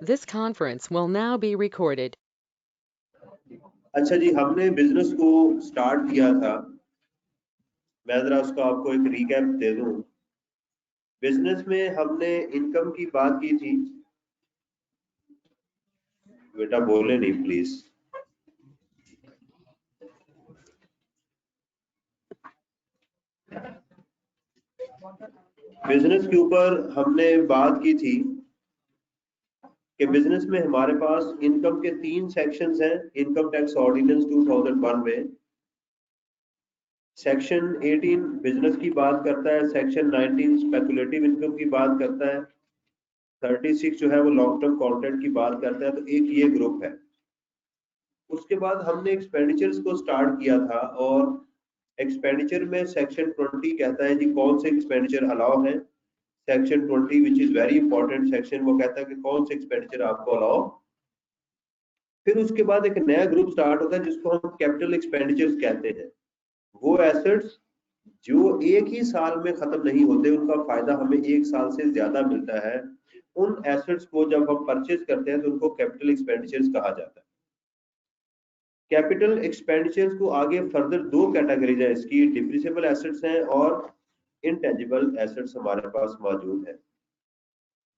This conference will now be recorded. अच्छा जी, हमने business को स्टार्ट किया था। मैं जरा उसको आपको एक रीकैप दे दूं। बिजनेस में हमने इनकम की बात की थी। बेटा बोले नहीं प्लीज। बिजनेस के ऊपर हमने बात की थी कि बिजनेस में हमारे पास इनकम के 3 सेक्शंस हैं। इनकम टैक्स ऑर्डिनेंस 2001 में सेक्शन 18 बिजनेस की बात करता है, सेक्शन 19 स्पेकुलेटिव इनकम की बात करता है, 36 जो है वो लॉन्ग टर्म कॉन्ट्रैक्ट की बात करता है। तो एक ये ग्रुप है। उसके बाद हमने एक्सपेंडिचर्स को स्टार्ट किया था और एक्सपेंडिचर में सेक्शन 20 कहता है जी कौन से एक्सपेंडिचर अलाउ है। Section 20 which is very important section, वो कहता है कि कौन से एक्सपेंडिचर आपको अलाउ। फिर उसके बाद एक नया ग्रुप स्टार्ट होता है जिसको हम कैपिटल एक्सपेंडिचर्स कहते हैं। वो एसेट्स जो एक ही साल में खत्म नहीं होते, उनका फायदा हमें एक साल से ज्यादा मिलता है, उन एसेट्स को जब हम परचेज करते हैं तो उनको कैपिटल एक्सपेंडिचर्स कहा जाता है। कैपिटल एक्सपेंडिचर्स को आगे फर्दर 2 कैटेगरीज है इसकी, डिप्रिसिएबल एसेट्स हैं और इनटेंजिबल एसेट्स हमारे पास मौजूद है।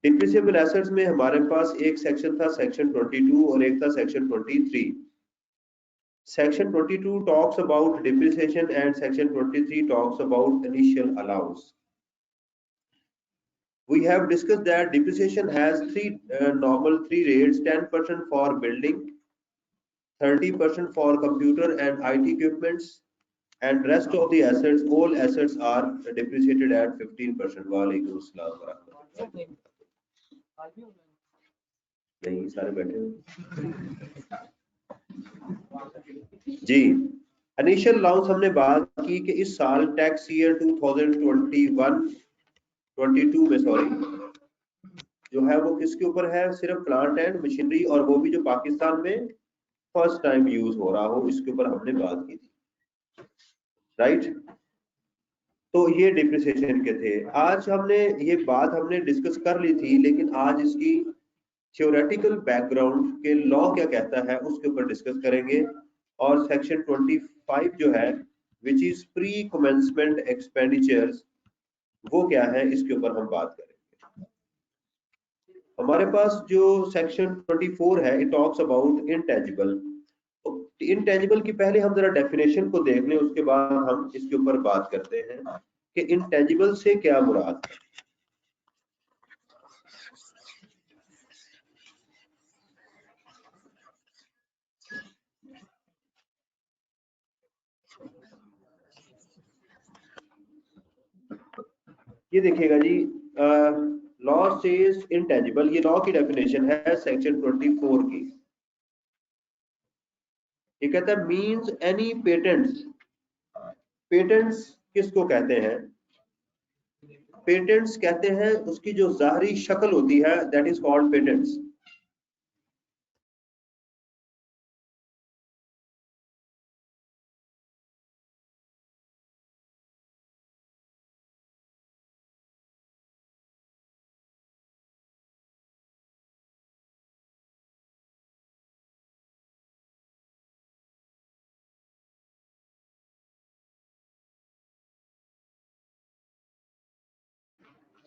डिप्रिसिएबल एसेट्स में हमारे पास एक सेक्शन था सेक्शन 22 और एक था section 23। Section 22 talks about depreciation and Section 23 talks about initial allowance. We have discussed that depreciation has normal three rates: 10% for building, 30% for computer and IT equipments, and rest of the assets, all assets are depreciated at 15%. वालेकुम अस्सलाम वरहमतुल्लाह। नहीं सारे बैठे जी। Initial allowance हमने बात की कि इस साल टैक्स ईयर 2021 22 में जो है वो किसके ऊपर है, सिर्फ प्लांट एंड मशीनरी, और वो भी जो पाकिस्तान में फर्स्ट टाइम यूज हो रहा हो, इसके ऊपर हमने बात की थी, राइट। तो ये डिप्रिसिएशन के थे। आज हमने ये बात हमने डिस्कस कर ली थी, लेकिन आज इसकी थ्योरेटिकल बैकग्राउंड के लॉ क्या कहता है उसके ऊपर डिस्कस करेंगे। और सेक्शन 25 जो है which is pre commencement expenditures, वो क्या है इसके ऊपर हम बात करेंगे। हमारे पास जो सेक्शन 24 है, it talks about intangible. Intangible की पहले हम जरा डेफिनेशन को देख लें, उसके बाद हम इसके ऊपर बात करते हैं कि इनटेंजिबल से क्या मुराद है। ये देखिएगा जी, लॉ सेज इनटेंजिबल, ये लॉ की डेफिनेशन है सेक्शन 24 की। ये कहता है मींस एनी पेटेंट्स। पेटेंट्स किसको कहते हैं? पेटेंट्स कहते हैं उसकी जो ज़ाहरी शक्ल होती है, दैट इज कॉल्ड पेटेंट्स।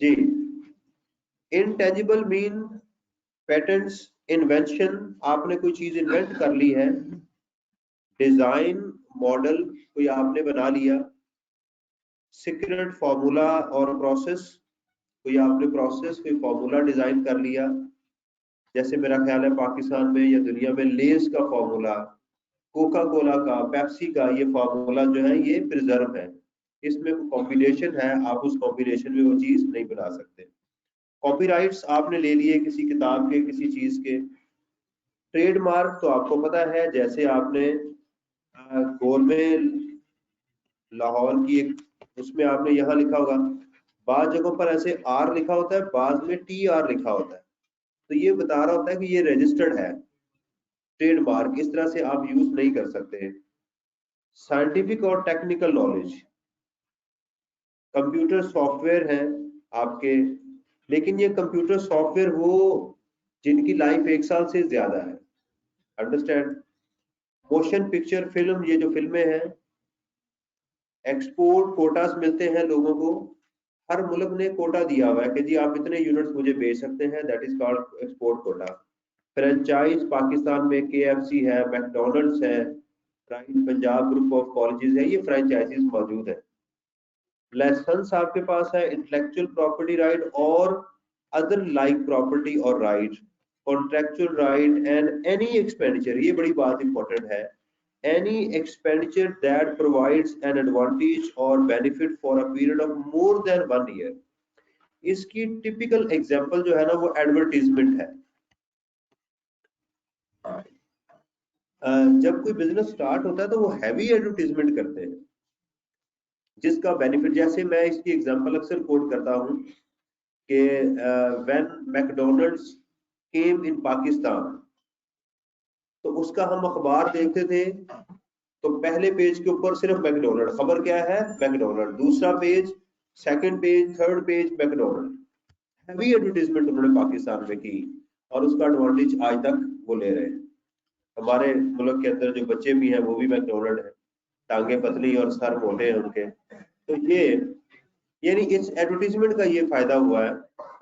जी, इनटेंजिबल मीन पेटेंट्स इन्वेंशन, आपने कोई चीज इन्वेंट कर ली है, डिजाइन मॉडल कोई आपने बना लिया, सीक्रेट फॉर्मूला और प्रोसेस, कोई आपने प्रोसेस कोई फॉर्मूला डिजाइन कर लिया। जैसे मेरा ख्याल है पाकिस्तान में या दुनिया में लेस का फॉर्मूला, कोका कोला का, पेप्सी का, ये फार्मूला जो है ये प्रिजर्व है, इसमें कॉम्बिनेशन है, आप उस कॉम्बिनेशन में वो चीज नहीं बना सकते। कॉपीराइट्स आपने ले लिए किसी किताब के, किसी चीज के। ट्रेडमार्क तो आपको पता है, जैसे आपने गोल में लाहौर की एक, उसमें आपने यहाँ लिखा होगा, बाद जगहों पर ऐसे आर लिखा होता है, बाद में टी आर लिखा होता है, तो ये बता रहा होता है कि ये रजिस्टर्ड है। ट्रेडमार्क इस तरह से आप यूज नहीं कर सकते। साइंटिफिक और टेक्निकल नॉलेज, कंप्यूटर सॉफ्टवेयर हैं आपके, लेकिन ये कंप्यूटर सॉफ्टवेयर वो जिनकी लाइफ 1 साल से ज्यादा है। अंडरस्टैंड? मोशन पिक्चर फिल्म, ये जो फिल्में हैं, एक्सपोर्ट कोटास मिलते हैं लोगों को। हर मुल्क ने कोटा दिया हुआ है कि जी आप इतने यूनिट्स मुझे बेच सकते हैं, that is called export quota. Franchise Pakistan में केएफसी है, मैकडोनल्ड्स है, right, Punjab group of colleges है, ये फ्रेंचाइजीज मौजूद है। लाइसेंस आपके पास है, इंटेलेक्चुअल प्रॉपर्टी राइट और अदर लाइक प्रॉपर्टी और right, contractual right and any expenditure, ये बड़ी बात इंपॉर्टेंट है, any expenditure that provides an advantage or benefit for a period of more than 1 year। इसकी टिपिकल एग्जांपल जो है ना वो एडवर्टीजमेंट है। जब कोई बिजनेस स्टार्ट होता है तो वो हैवी एडवर्टीजमेंट करते हैं जिसका बेनिफिट, जैसे मैं इसकी एग्जांपल अक्सर कोट करता हूं कि व्हेन मैकडोनल्ड्स केम इन पाकिस्तान, तो उसका हम अखबार देखते थे तो पहले पेज के ऊपर सिर्फ मैकडोनल्ड, खबर क्या है, मैकडोनल्ड, दूसरा page, second page, third page, McDonald. Heavy advertisement उन्होंने पाकिस्तान में की और उसका एडवांटेज आज तक वो ले रहे हैं। हमारे मुल्क के अंदर जो बच्चे भी हैं वो भी मैकडोनल्ड है, टांगे पतली और सर मोटे हैं उनके। तो ये यानी इस एडवर्टीजमेंट का ये फायदा हुआ है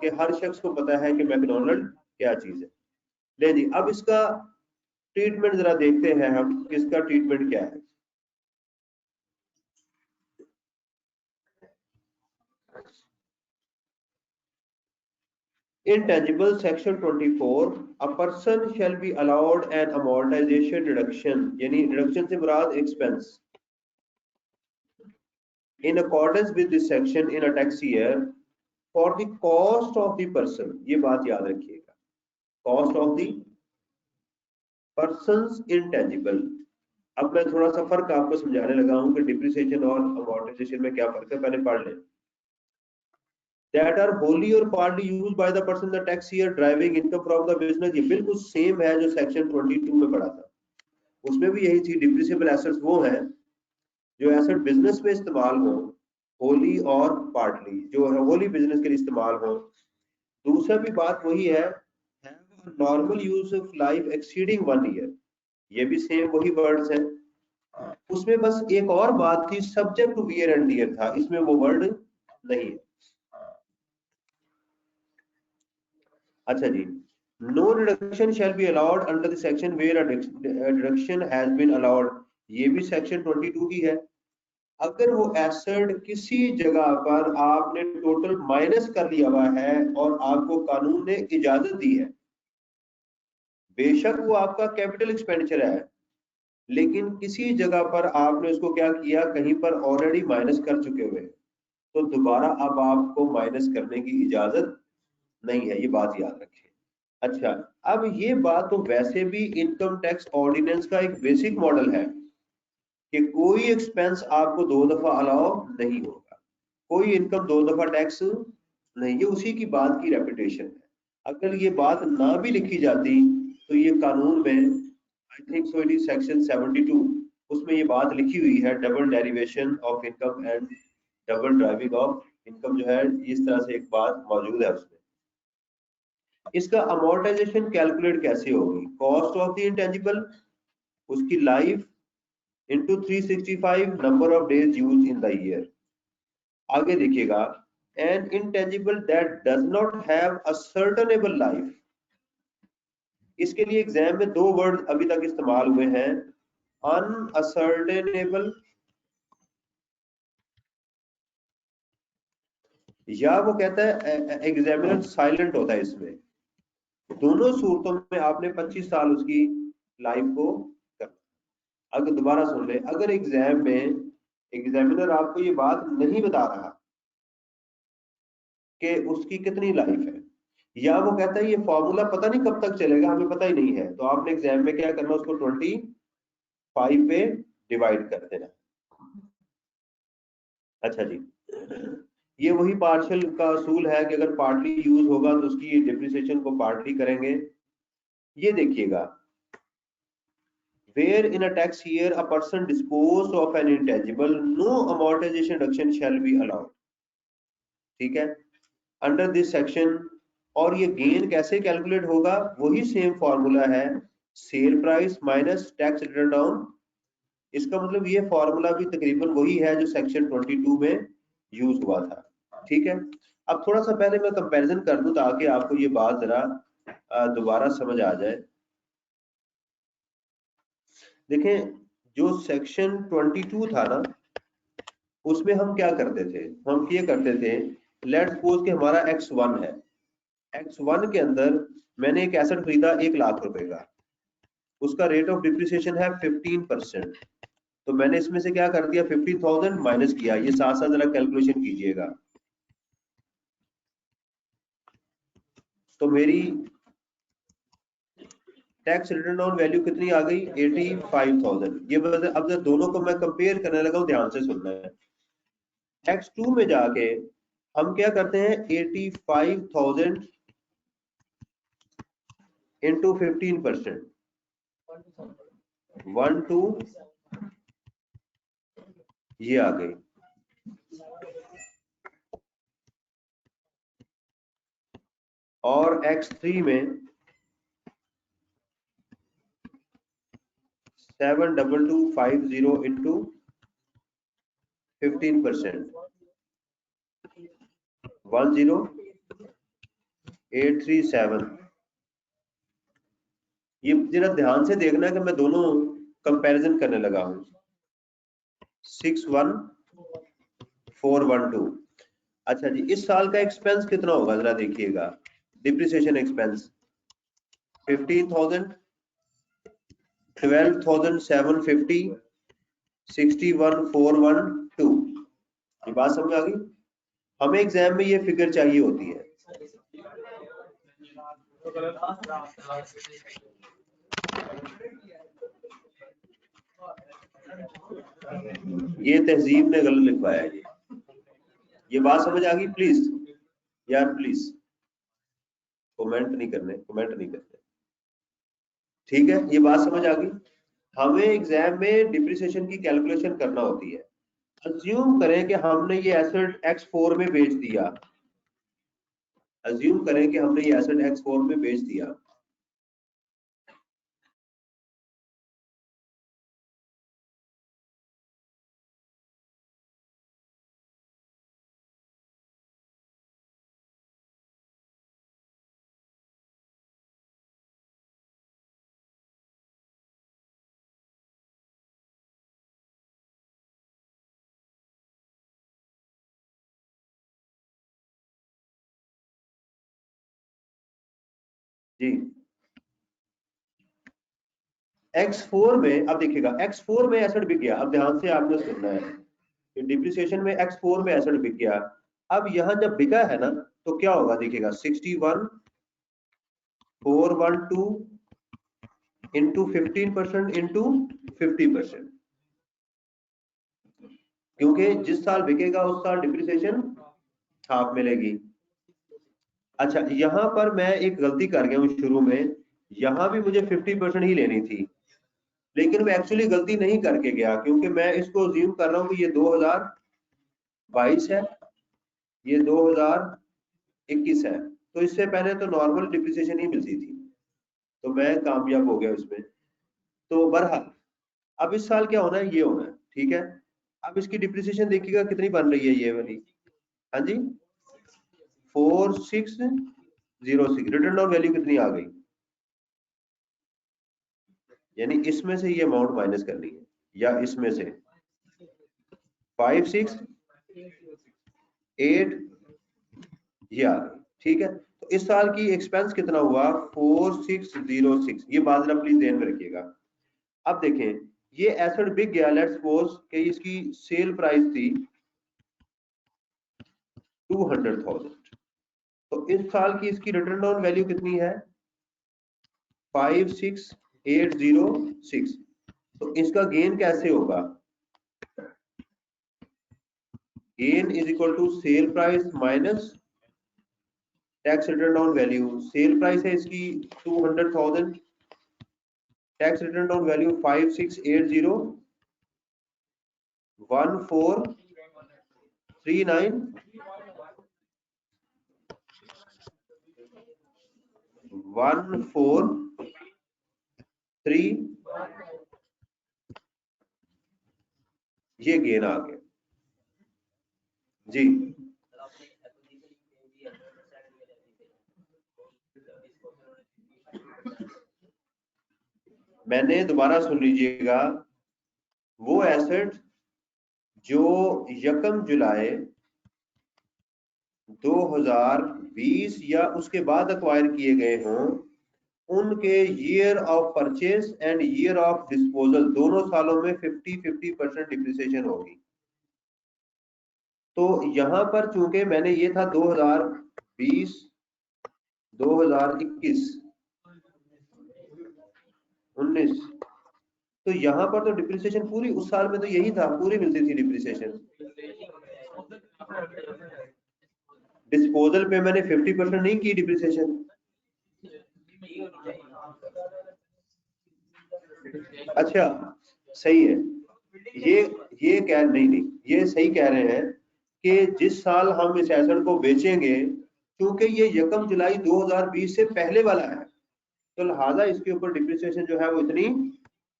कि हर शख्स को पता है कि मैकडोनल्ड क्या चीज है। ले जी, अब इसका ट्रीटमेंट जरा देखते हैं हम, इसका ट्रीटमेंट क्या है। Intangible section 24, a person shall be allowed an amortization reduction, यानी reduction से मुराद expense, in accordance with this section in a tax year for the cost of the person, ये बात याद रखिएगा, cost of the persons intangible। अब मैं थोड़ा सा फर्क आपको समझाने लगा हूं कि डिप्रिसिएशन और अमोर्टाइजेशन में क्या फर्क है, पहले पढ़ लें। That are wholly or partly used by the person the tax year driving income from the business, ये बिल्कुल सेम है जो सेक्शन 22 में पढ़ा था, उसमें भी यही थी। डिप्रिसिएबल एसेट्स वो हैं जो एसेट बिजनेस में इस्तेमाल हो, होली और पार्टली, जो है होली बिजनेस के लिए इस्तेमाल हो। दूसरा भी बात वही है, normal use of life exceeding 1 year, ये भी सेम वही वर्ड्स हैं। उसमें बस एक और बात थी, subject to wear and tear था, इसमें वो वर्ड नहीं है। अच्छा जी, no reduction shall be allowed under the section where a reduction has been allowed, ये भी सेक्शन 22 की है। अगर वो एसेट किसी जगह पर आपने टोटल माइनस कर लिया हुआ है और आपको कानून ने इजाजत दी है, बेशक वो आपका कैपिटल एक्सपेंडिचर है, लेकिन किसी जगह पर आपने उसको क्या किया, कहीं पर ऑलरेडी माइनस कर चुके हुए, तो दोबारा अब आपको माइनस करने की इजाजत नहीं है, ये बात याद रखें। अच्छा, अब ये बात तो वैसे भी इनकम टैक्स ऑर्डिनेंस का एक बेसिक मॉडल है कि कोई एक्सपेंस आपको 2 दफा अलाउ नहीं होगा, कोई इनकम 2 दफा टैक्स नहीं, ये उसी की बात की रेपुटेशन है। अगर ये बात ना भी लिखी जाती तो ये कानून में, I think so it is section 72, उसमें ये बात लिखी हुई है, double derivation of income and double driving of income, जो है इस तरह से एक बात मौजूद है उसमें। इसका अमोर्टाइजेशन कैलकुलेट कैसे होगी, कॉस्ट ऑफ द इंटेंजिबल, उसकी life into 365 number of days use in the year. आगे देखिएगा, an intangible that does not have a ascertainable life, इसके लिए एग्जाम में 2 वर्ड अभी तक इस्तेमाल हुए हैं, अनअसर्टेनेबल, या वो कहता है एग्जामिनर साइलेंट होता है इसमें। दोनों सूरतों में आपने 25 साल उसकी लाइफ को करना। अगर दोबारा सुन ले, अगर एग्जाम में एग्जामिनर आपको ये बात नहीं बता रहा कि उसकी कितनी लाइफ है, या वो कहता है ये फॉर्मूला पता नहीं कब तक चलेगा, हमें पता ही नहीं है, तो आपने एग्जाम में क्या करना, उसको 25 पे डिवाइड कर देना। अच्छा जी, ये वही पार्शियल का असूल है कि अगर पार्टली यूज होगा तो उसकी डिप्रिसिएशन को पार्टली करेंगे। ये देखिएगा, where in a tax year a person disposed of an intangible, no amortization reduction shall be allowed। ठीक है, under this section और ये गेन कैसे कैलकुलेट होगा, वही सेम फॉर्मूला है, cell price minus tax return down. इसका मतलब ये फॉर्मूला भी तकरीबन वही है जो सेक्शन 22 में यूज हुआ था। ठीक है, अब थोड़ा सा पहले मैं कंपैरिजन कर दूं ताकि आपको ये बात जरा दोबारा समझ आ जाए। देखें, जो सेक्शन 22 था ना, उसमें हम क्या करते थे, हम ये करते थे, लेट्स सपोज कि हमारा X1 है, X1 के अंदर मैंने एक एसेट खरीदा 1 लाख रुपए का, उसका रेट ऑफ डिप्रिसिएशन है 15%। तो मैंने इसमें से क्या कर दिया, 50,000 माइनस किया। ये साथ साथ जरा कैलकुलेशन कीजिएगा। तो मेरी टैक्स रिटर्न ऑन वैल्यू कितनी आ गई, 85,000। ये अब जब दोनों को मैं कंपेयर करने लगा हूं, ध्यान से सुनना है। X2 में जाके हम क्या करते हैं, 85,000 इंटू 15%, 1 2 ये आ गई। और X3 में 72250 इंटू 15%, 10837। ये जरा ध्यान से देखना कि मैं दोनों कंपैरिजन करने लगा हूं। 61412। अच्छा जी, इस साल का एक्सपेंस कितना होगा जरा देखिएगा, डिप्रिसिएशन एक्सपेंस 15,000, 12,750, 61,412। ये बात समझ आ गई। हमें एग्जाम में ये फिगर चाहिए होती है। ये तहजीब ने गलत लिखवाया है। ये बात समझ आ गई? प्लीज यार, प्लीज कमेंट नहीं करने। ठीक है, ये बात समझ आ गई। हमें एग्जाम में डिप्रिसिएशन की कैलकुलेशन करना होती है। अज्यूम करें कि हमने ये एसेट X4 में बेच दिया, अज्यूम करें कि हमने ये एसेट X4 में बेच दिया। जी, X4 में अब देखिएगा, X4 में एसेट बिक गया। अब ध्यान से आपने सुनना है, डिप्रिसिएशन में X4 में एसेट बिक गया। अब यहां जब बिका है ना, तो क्या होगा देखिएगा, 61,412 इंटू 15% इंटू 50%, क्योंकि जिस साल बिकेगा उस साल डिप्रिसिएशन हाफ मिलेगी। अच्छा, यहां पर मैं एक गलती कर गया हूं शुरू में, यहां भी मुझे 50% ही लेनी थी, लेकिन मैं एक्चुअली गलती नहीं करके गया, क्योंकि मैं इसको अज्यूम कर रहा हूं कि ये 2022 है, ये 2021 है, तो इससे पहले तो नॉर्मल डिप्रिसिएशन ही मिलती थी, तो मैं कामयाब हो गया इसमें। तो बहरहाल अब इस साल क्या होना है, ये होना है। ठीक है, अब इसकी डिप्रिसिएशन देखिएगा कितनी बन रही है, ये वाली। हाँ जी, 4606। रिटर्न ऑन वैल्यू कितनी आ गई, यानी इसमें से ये अमाउंट माइनस करनी है, या इसमें से 568 ये आ गई। ठीक है, तो इस साल की एक्सपेंस कितना हुआ, 4606। ये बात जरा प्लीज ध्यान में रखिएगा। अब देखें, ये एसेट बिक गया, लेट्स सपोज कि इसकी सेल प्राइस थी 200,000, तो इस साल की इसकी रिटर्न ऑन वैल्यू कितनी है, 56806। तो इसका गेन कैसे होगा, gain is equal to sale price minus tax return on value. Sale price है इसकी 200,000, टैक्स रिटर्न ऑन वैल्यू 5680, 1439। 143 ये गेन आ गया जी। मैंने दोबारा सुन लीजिएगा, वो एसेट जो 1 जुलाई 2020 या उसके बाद अक्वायर किए गए हों, उनके year of purchase and year of disposal दोनों सालों में 50% डिप्रिसिएशन होगी। तो यहां पर चूंकि मैंने ये था 2020 2021 19, तो यहां पर तो डिप्रिसिएशन पूरी उस साल में तो यही था, पूरी मिलती थी डिप्रिसिएशन। डिस्पोजल पे मैंने 50% नहीं की डिप्रिसिएशन। अच्छा सही है, ये कह नहीं, ये सही कह रहे हैं कि जिस साल हम इस एसेट को बेचेंगे, क्योंकि ये 1 जुलाई 2020 से पहले वाला है, तो लिहाजा इसके ऊपर डिप्रिसिएशन जो है वो इतनी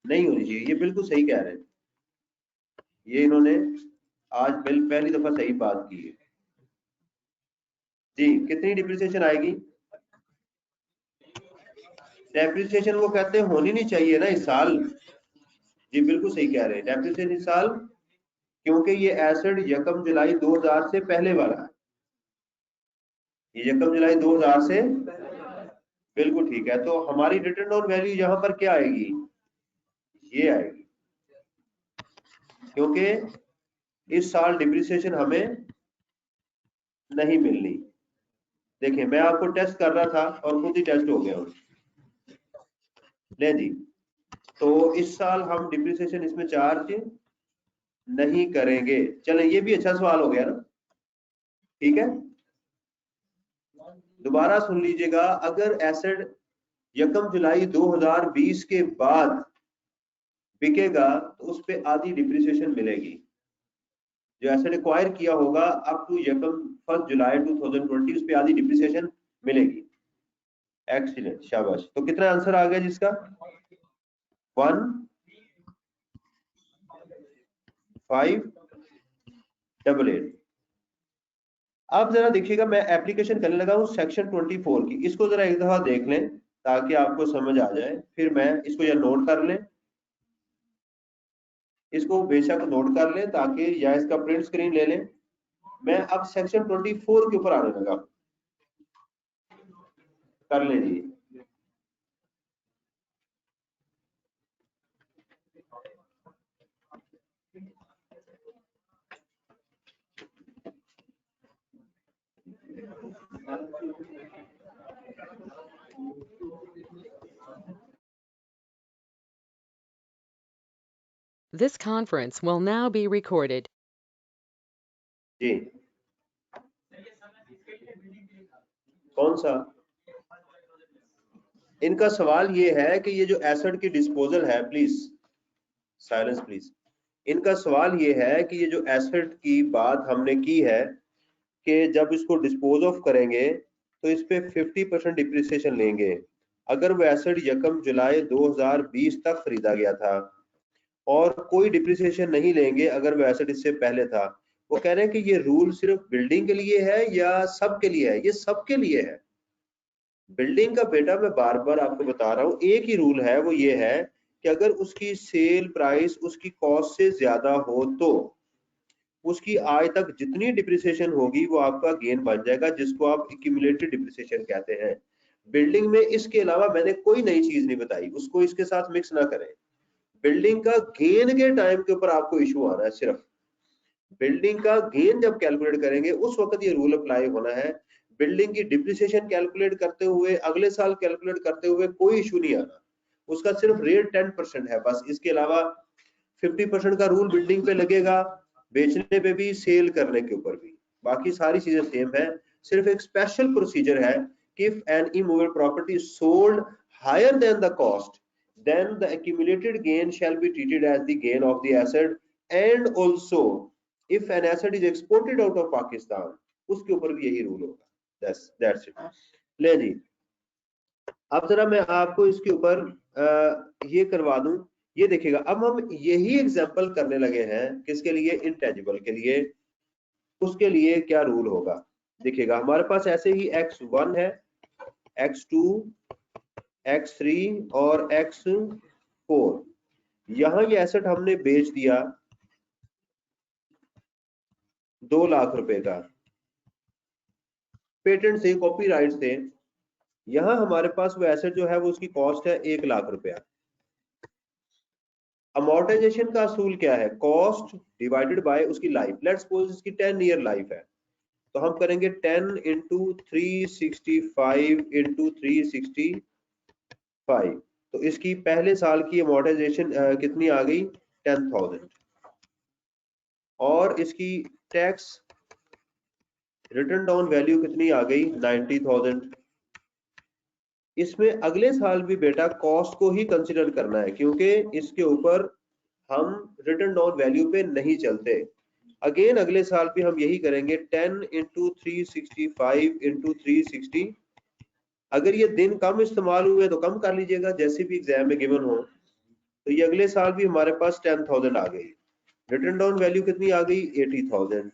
नहीं होनी चाहिए। ये बिल्कुल सही कह रहे हैं, ये इन्होंने आज पहली दफा सही बात की है जी। कितनी डिप्रिसिएशन आएगी? डेप्रिसिएशन वो कहते हैं होनी नहीं चाहिए ना इस साल। जी बिल्कुल सही कह रहे हैं, डेप्रिसिएशन इस साल, क्योंकि ये एसेट 1 जुलाई 2000 से पहले वाला है। ये 1 जुलाई 2000 से बिल्कुल ठीक है। तो हमारी रिटर्न ऑन वैल्यू यहाँ पर क्या आएगी? ये आएगी, क्योंकि इस साल डिप्रिसिएशन हमें नहीं मिलनी। देखिए मैं आपको टेस्ट कर रहा था और खुद ही टेस्ट हो गया ले जी। तो इस साल हम डिप्रिसिएशन इसमें चार्ज नहीं करेंगे। चले ये भी अच्छा सवाल हो गया ना, ठीक है। दोबारा सुन लीजिएगा, अगर एसेट 1 जुलाई 2020 के बाद बिकेगा तो उस पे आधी डिप्रिसिएशन मिलेगी। जो एसेट एक्वायर किया होगा अप टू 1 जुलाई 2020 उस पे आधी डिप्रिसिएशन मिलेगी। एक्सीलेंट, शाबाश। तो कितना आंसर आ गया जिसका? 1588। अब जरा देखिएगा, मैं एप्लीकेशन करने लगा हूं सेक्शन 24 की, इसको जरा एक दफा देख लें ताकि आपको समझ आ जाए। फिर मैं इसको या नोट कर लें, इसको बेशक नोट कर लें ताकि, या इसका प्रिंट स्क्रीन ले लें। मैं अब सेक्शन 24 के ऊपर आने लगा, कर लें जी। This conference will now be recorded. जी कौन सा? इनका सवाल ये है कि ये जो एसेट की डिस्पोजल है, प्लीज साइलेंस प्लीज। इनका सवाल ये है कि ये जो एसेट की बात हमने की है कि जब इसको डिस्पोज ऑफ करेंगे तो इस पे 50% डिप्रिसिएशन लेंगे। अगर वो एसेट 1 जुलाई 2020 तक खरीदा गया था और कोई डिप्रिसिएशन नहीं लेंगे अगर वो एसेट इससे पहले था। वो कह रहे हैं कि ये रूल सिर्फ बिल्डिंग के लिए है या सबके लिए है? ये सबके लिए है। बिल्डिंग का बेटा मैं बार बार आपको बता रहा हूँ, एक ही रूल है, वो ये है कि अगर उसकी सेल प्राइस उसकी कॉस्ट से ज्यादा हो तो उसकी आज तक जितनी डिप्रिसिएशन होगी वो आपका गेन बन जाएगा, जिसको आप एक्यूमुलेटेड डिप्रिसिएशन कहते हैं। बिल्डिंग में इसके अलावा मैंने कोई नई चीज नहीं बताई, उसको इसके साथ मिक्स ना करें। बिल्डिंग का गेन के टाइम के ऊपर आपको इशू आना है, सिर्फ बिल्डिंग का गेन जब कैलकुलेट करेंगे उस वक्त ये रूल अप्लाई होना है। बिल्डिंग की डिप्रिसिएशन कैलकुलेट करते हुए, अगले साल कैलकुलेट करते हुए कोई इशू नहीं आना, उसका सिर्फ रेट 10% है बस। इसके अलावा 50% का रूल बिल्डिंग पे लगेगा, बेचने पे भी, सेल करने के ऊपर भी, बाकी सारी चीजें सेम है। सिर्फ एक स्पेशल प्रोसीजर है कि if an immovable property sold higher then the cost, then the accumulated gain shall be treated as the gain of the asset, and also if an asset is exported out of Pakistan, उसके ऊपर भी यही rule होगा। that's it। ले जी, अब जरा मैं आपको इसके ऊपर ये करवा दूं, ये देखिएगा। अब हम यही एग्जांपल करने लगे हैं किसके लिए, इंटेंजिबल के लिए। उसके लिए क्या रूल होगा, देखिएगा। हमारे पास ऐसे ही x1 है, x2, x3 और x4। यहां ये एसेट हमने बेच दिया 2 लाख रुपए का, पेटेंट से, कॉपीराइट से। यहां हमारे पास वो एसेट जो है वो उसकी कॉस्ट है 1 लाख रुपया। अमोर्टाइजेशन का असूल क्या है, कॉस्ट डिवाइडेड बाय उसकी लाइफ। लेट्स सपोज इसकी 10 ईयर लाइफ है, तो हम करेंगे 10 इंटू 365 इंटू 365। तो इसकी पहले साल की अमोर्टाइजेशन कितनी आ गई, 10,000। और इसकी टैक्स रिटर्न डाउन वैल्यू कितनी आ गई, 90,000। इसमें अगले साल भी बेटा कॉस्ट को ही कंसिडर करना है, क्योंकि इसके ऊपर हम रिटर्न डाउन वैल्यू पे नहीं चलते। अगेन अगले साल भी हम यही करेंगे, 10 इंटू 365 इंटू 360। अगर ये दिन कम इस्तेमाल हुए तो कम कर लीजिएगा, जैसे भी एग्जाम में गिवन हो। तो ये अगले साल भी हमारे पास 10,000 आ गई। रिटर्न डाउन वैल्यू कितनी आ गई, 80,000।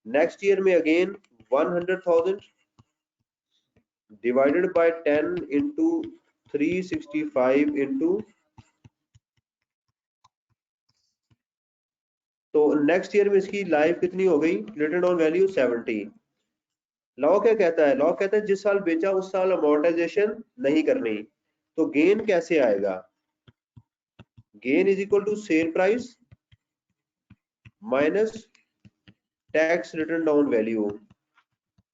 नेक्स्ट ईयर में again 100,000 divided by 10 into 365 into, तो नेक्स्ट ईयर में इसकी लाइफ कितनी हो गई, रिटर्न डाउन वैल्यू 70। लॉ क्या कहता है, लॉ कहता है जिस साल बेचा उस साल अमोर्टाइजेशन नहीं करनी। तो गेन कैसे आएगा, gain is equal to sale price minus tax return down value.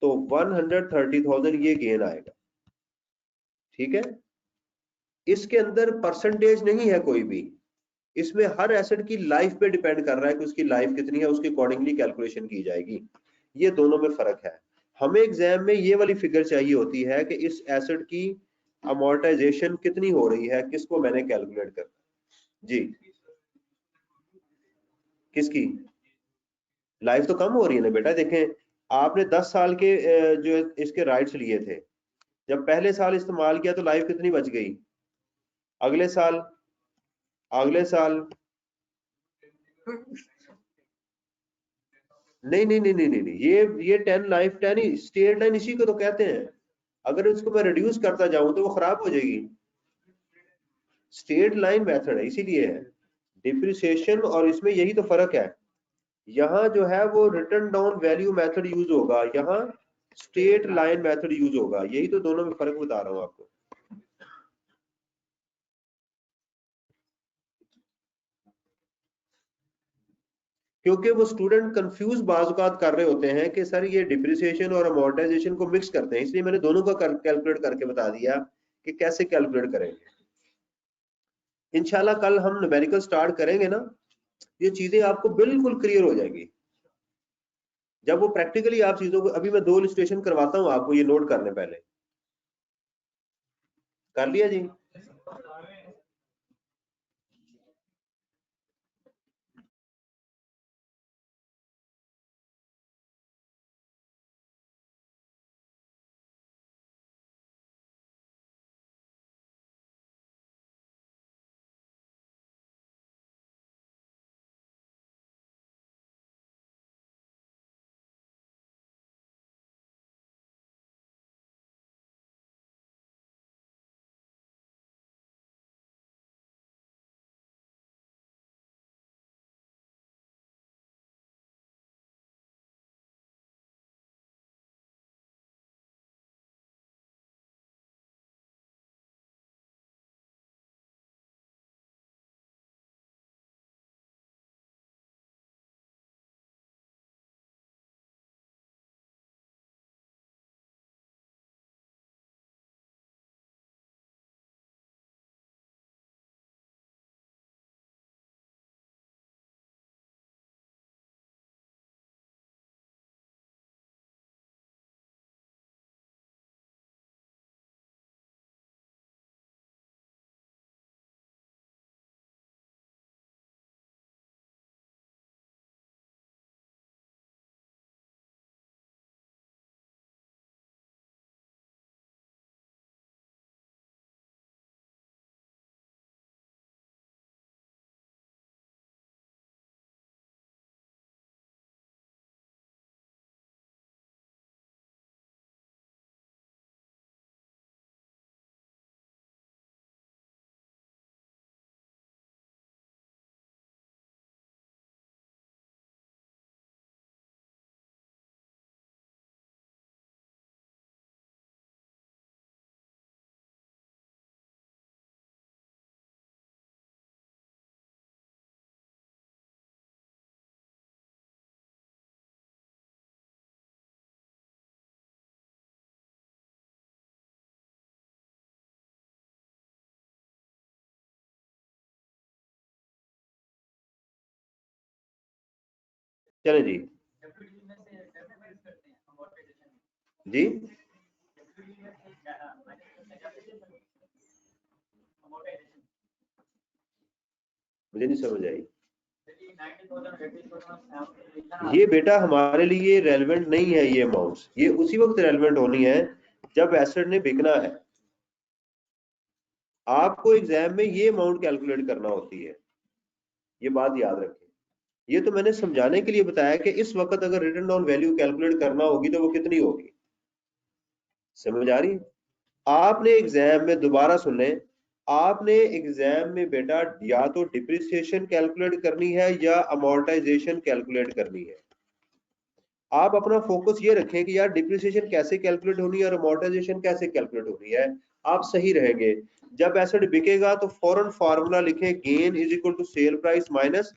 तो 130,000 ये गेन आएगा। ठीक है, इसके अंदर परसेंटेज नहीं है कोई भी, इसमें हर एसेट की लाइफ पे डिपेंड कर रहा है कि उसकी लाइफ कितनी है, उसके अकॉर्डिंगली कैलकुलेशन की जाएगी। ये दोनों में फर्क है। हमें एग्जाम में ये वाली फिगर चाहिए होती है कि इस एसेट की अमोर्टाइजेशन कितनी हो रही है, किसको मैंने कैलकुलेट करना। जी, किसकी लाइफ तो कम हो रही है ना बेटा। देखें, आपने 10 साल के जो इसके राइट्स लिए थे, जब पहले साल इस्तेमाल किया तो लाइफ कितनी बच गई, अगले साल, अगले साल, नहीं नहीं नहीं नहीं नहीं नहीं, ये 10 लाइफ 10 ही स्टेट लाइन इसी को तो कहते हैं। अगर इसको मैं रिड्यूस करता जाऊं तो वो खराब हो जाएगी। स्टेट लाइन मेथड है, इसीलिए है डिप्रिसिएशन, और इसमें यही तो फर्क है। यहाँ जो है वो return down value method use होगा, यहाँ स्टेट लाइन मेथड यूज होगा। यही तो दोनों में फर्क बता रहा हूँ आपको। क्योंकि वो स्टूडेंट कंफ्यूज बाज़ कर रहे होते हैं कि सर ये डिप्रिसिएशन और अमोर्टाइजेशन को मिक्स करते हैं, इसलिए मैंने दोनों का कैलकुलेट करके बता दिया कि कैसे कैलकुलेट करेंगे। इंशाल्लाह कल हम न्यूमेरिकल स्टार्ट करेंगे ना, ये चीजें आपको बिल्कुल क्लियर हो जाएंगी। जब वो प्रैक्टिकली आप चीजों को, अभी मैं 2 इलस्ट्रेशन करवाता हूँ आपको, ये नोट करने पहले। कर लिया जी। चले जी जी मुझे नहीं समझ आई। ये बेटा हमारे लिए रेलेवेंट नहीं है, ये अमाउंट्स ये उसी वक्त रेलेवेंट होनी है जब एसेट ने बिकना है। आपको एग्जाम में ये अमाउंट कैलकुलेट करना होती है, ये बात याद रखें। ये तो मैंने समझाने के लिए बताया कि इस वक्त अगर रिटर्न डाउन वैल्यू कैलकुलेट करना होगी तो वो कितनी होगी, समझ आ रही है? आपने एग्जाम में, दोबारा सुन लें, आपने एग्जाम में बेटा या तो डिप्रिसिएशन कैलकुलेट करनी है या अमोर्टाइजेशन कैलकुलेट करनी है। आप अपना फोकस ये रखें कि यार डिप्रिसिएशन कैसे कैलकुलेट होनी है और अमोर्टाइजेशन कैसे कैलकुलेट होनी है, आप सही रहेंगे। जब एसेट बिकेगा तो फौरन फार्मूला लिखें, gain is equal to sale price minus,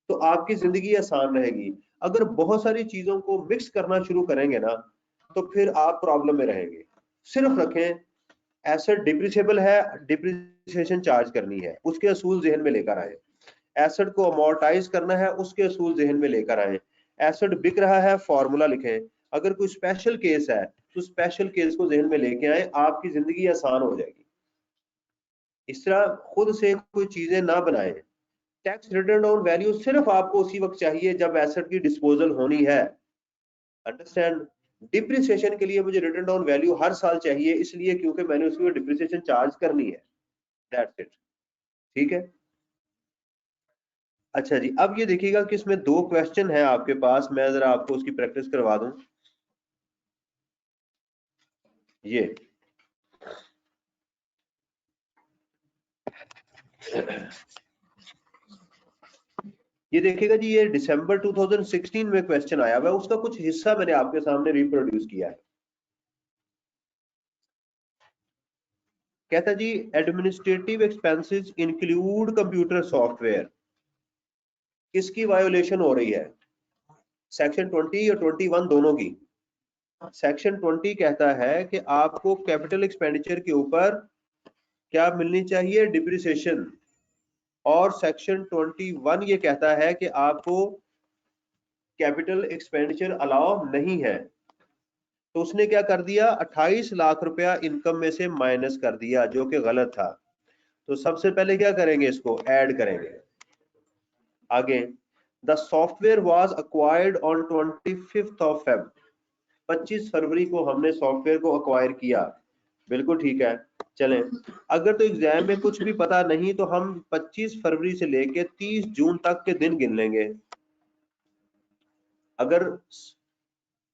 तो आपकी जिंदगी आसान रहेगी। अगर बहुत सारी चीजों को मिक्स करना शुरू करेंगे ना तो फिर आप प्रॉब्लम में रहेंगे। सिर्फ रखें एसेट डिप्रिसिएबल है, डिप्रिसिएशन चार्ज करनी है, उसके असूल जहन में लेकर आए। एसेट को अमोर्टाइज करना है, उसके असूल जहन में लेकर आए। एसेट बिक रहा है, फॉर्मूला लिखें। अगर कोई स्पेशल केस है तो स्पेशल केस को जहन में लेके आए, आपकी जिंदगी आसान हो जाएगी। इस तरह खुद से कोई चीजें ना बनाएं। टैक्स रिटर्न डाउन वैल्यू सिर्फ आपको उसी वक्त चाहिए जब एसेट की डिस्पोजल होनी है, अंडरस्टैंड? डिप्रिसिएशन के लिए मुझे रिटर्न डाउन वैल्यू हर साल चाहिए, इसलिए क्योंकि मैंने उसकी डिप्रिसिएशन चार्ज करनी है, दैट्स इट। ठीक है, अच्छा जी, अब ये देखिएगा कि इसमें दो क्वेश्चन है आपके पास, मैं जरा आपको उसकी प्रैक्टिस करवा दूं। ये देखिएगा जी, ये दिसंबर 2016 में क्वेश्चन आया हुआ है, उसका कुछ हिस्सा मैंने आपके सामने रिप्रोड्यूस किया है। कहता जी administrative expenses include computer software, किसकी वायोलेशन हो रही है? सेक्शन 20 और 21 दोनों की। सेक्शन 20 कहता है कि आपको कैपिटल एक्सपेंडिचर के ऊपर क्या मिलनी चाहिए? डिप्रिसिएशन। और सेक्शन 21 ये कहता है कि आपको कैपिटल एक्सपेंडिचर अलाउ नहीं है। तो उसने क्या कर दिया, 28 लाख रुपया इनकम में से माइनस कर दिया, जो कि गलत था। तो सबसे पहले क्या करेंगे, इसको ऐड करेंगे। आगे, the software was acquired on 25th of Feb, 25 फरवरी को हमने सॉफ्टवेयर को अक्वायर किया, बिल्कुल ठीक है। चलें, अगर तो एग्जाम में कुछ भी पता नहीं तो हम 25 फरवरी से लेके 30 जून तक के दिन गिन लेंगे। अगर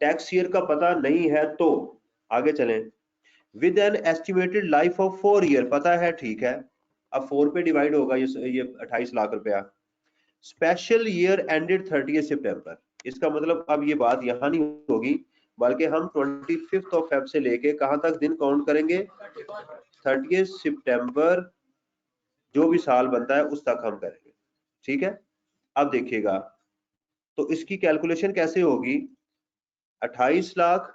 टैक्स ईयर का पता नहीं है तो आगे चलें। With an estimated life of 4 year, पता है, ठीक है। अब 4 पे डिवाइड होगा ये 28 लाख रुपया। स्पेशल ईयर एंडेड 30 सितंबर, इसका मतलब अब ये बात यहाँ नहीं होगी, बल्कि हम 25 ऑफ फेब से लेके कहां तक दिन काउंट करेंगे? 30 सितंबर, जो भी साल बनता है उस तक हम करेंगे। ठीक है, अब देखिएगा तो इसकी कैलकुलेशन कैसे होगी? 28 लाख